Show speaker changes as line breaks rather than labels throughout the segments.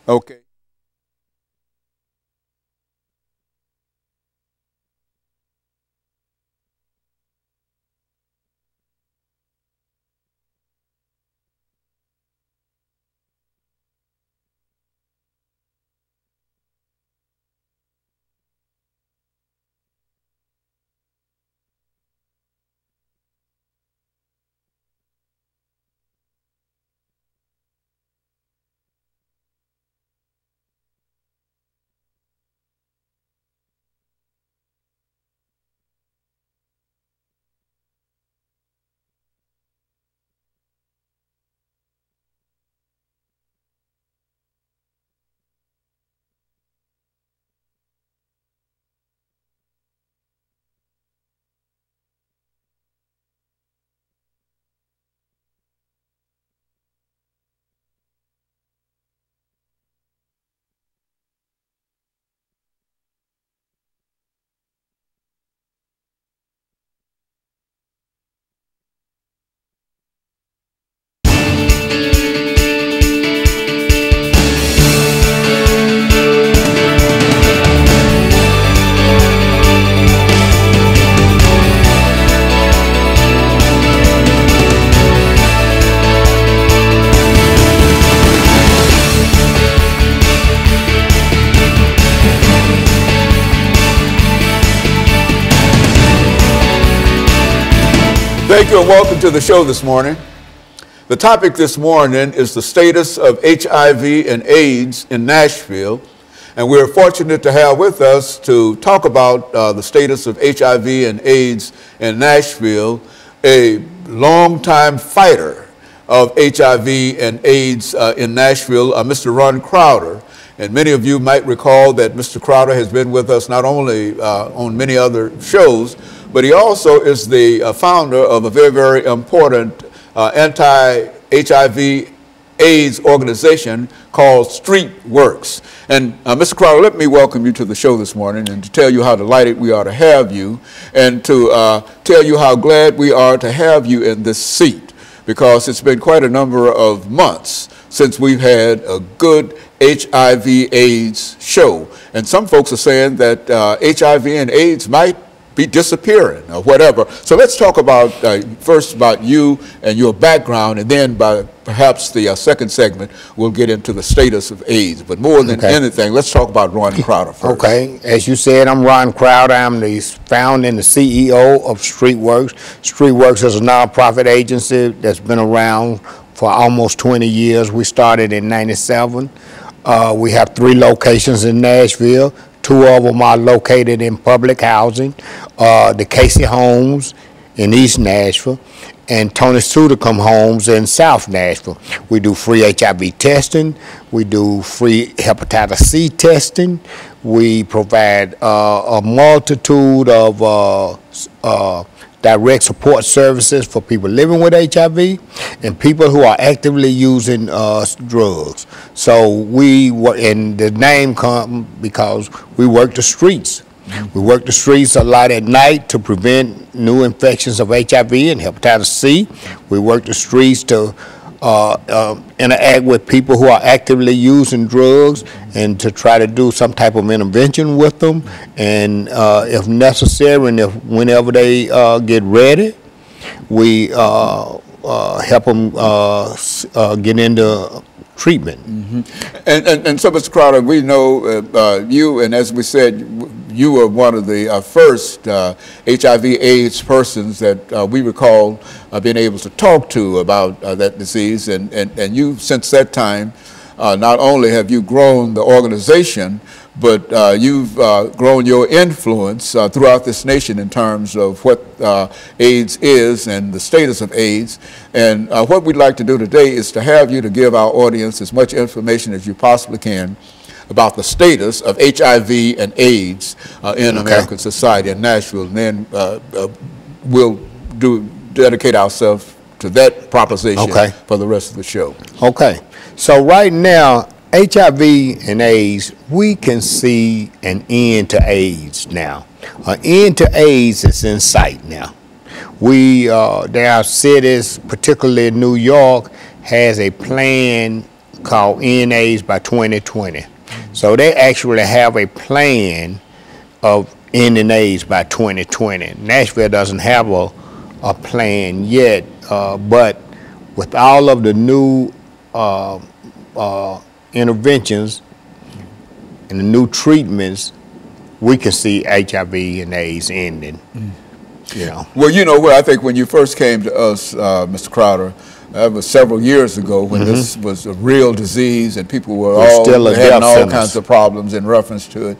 Okay. Thank you and welcome to the show this morning. The topic this morning is the status of HIV and AIDS in Nashville. And we're fortunate to have with us to talk about the status of HIV and AIDS in Nashville, a longtime fighter of HIV and AIDS in Nashville, Mr. RCrowder. And many of you might recall that Mr. Crowder has been with us not only on many other shows, but he also is the founder of a very, very important anti-HIV AIDS organization called StreetWorks. And Mr. Crowder, let me welcome you to the show this morning and to tell you how delighted we are to have you and to tell you how glad we are to have you in this seat, because it's been quite a number of months since we've had a good HIV AIDS show. And some folks are saying that HIV and AIDS might be disappearing or whatever. So let's talk about first about you and your background, and then by perhaps the second segment we'll get into the status of AIDS. But more than anything, let's talk about RCrowder first.
Okay, as you said, I'm RCrowder. I'm the founder and the CEO of StreetWorks. StreetWorks is a nonprofit agency that's been around for almost 20 years. We started in '97. We have 3 locations in Nashville. 2 of them are located in public housing, the Casey Homes in East Nashville and Tony Sudacum Homes in South Nashville. We do free HIV testing. We do free hepatitis C testing. We provide a multitude of direct support services for people living with HIV and people who are actively using drugs. So we work, and the name comes because we work the streets. We work the streets a lot at night to prevent new infections of HIV and hepatitis C. We work the streets to interact with people who are actively using drugs and to try to do some type of intervention with them, and if necessary and whenever they get ready, we help them get into treatment.
And so, Mr. Crowder, we know you, and as we said, you were one of the first HIV/AIDS persons that we recall being able to talk to about that disease, and you, since that time, not only have you grown the organization, but you've grown your influence throughout this nation in terms of what AIDS is and the status of AIDS. And what we'd like to do today is to have you to give our audience as much information as you possibly can about the status of HIV and AIDS in American society in Nashville. And then we'll dedicate ourselves to that proposition for the rest of the show.
Okay. So right now, HIV and AIDS, we can see an end to AIDS now. An end to AIDS is in sight now. There are cities, particularly New York, has a plan called End AIDS by 2020. So they actually have a plan of ending AIDS by 2020. Nashville doesn't have a plan yet, but with all of the new interventions and the new treatments, we can see HIV and AIDS ending. You know.
Well, you know, I think when you first came to us, Mr. Crowder, that was several years ago when this was a real disease and people were having all kinds of problems in reference to it.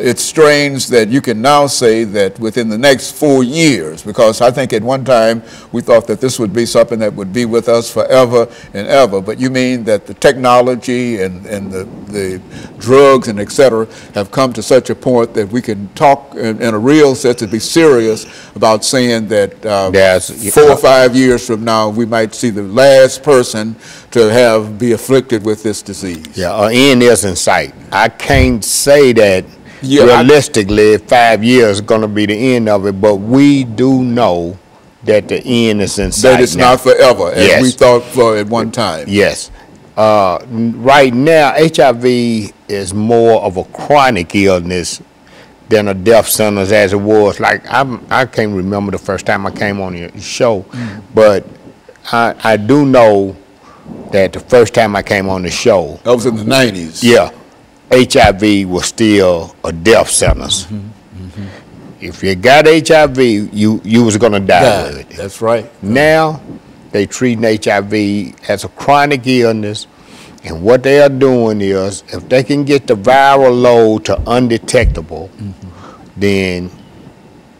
It's strange that you can now say that within the next 4 years, because I think at one time we thought that this would be something that would be with us forever and ever, but you mean that the technology and the drugs and et cetera have come to such a point that we can talk in a real sense and be serious about saying that 4 or 5 years from now we might see the last person to be afflicted with this disease.
Yeah, end is in sight. I can't say that realistically 5 years is going to be the end of it, but we do know that the end is in sight.
That it's not forever, as we thought for at one time.
Yes. Right now, HIV is more of a chronic illness than a death sentence as it was. Like, I can't remember the first time I came on your show, but I do know that the first time I came on the show,
that was in the 90s.
Yeah, HIV was still a death sentence. If you got HIV, you was gonna die with it.
That's right.
Now they treating HIV as a chronic illness, and what they are doing is, if they can get the viral load to undetectable, then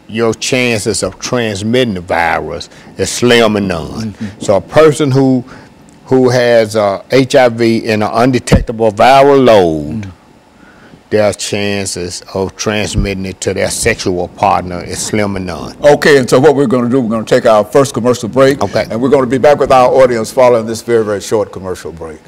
your chances of transmitting the virus is slim and none. So a person who has HIV in an undetectable viral load, their chances of transmitting it to their sexual partner is slim and none.
Okay, and so what we're going to do, we're going to take our first commercial break, and we're going to be back with our audience following this very, very short commercial break.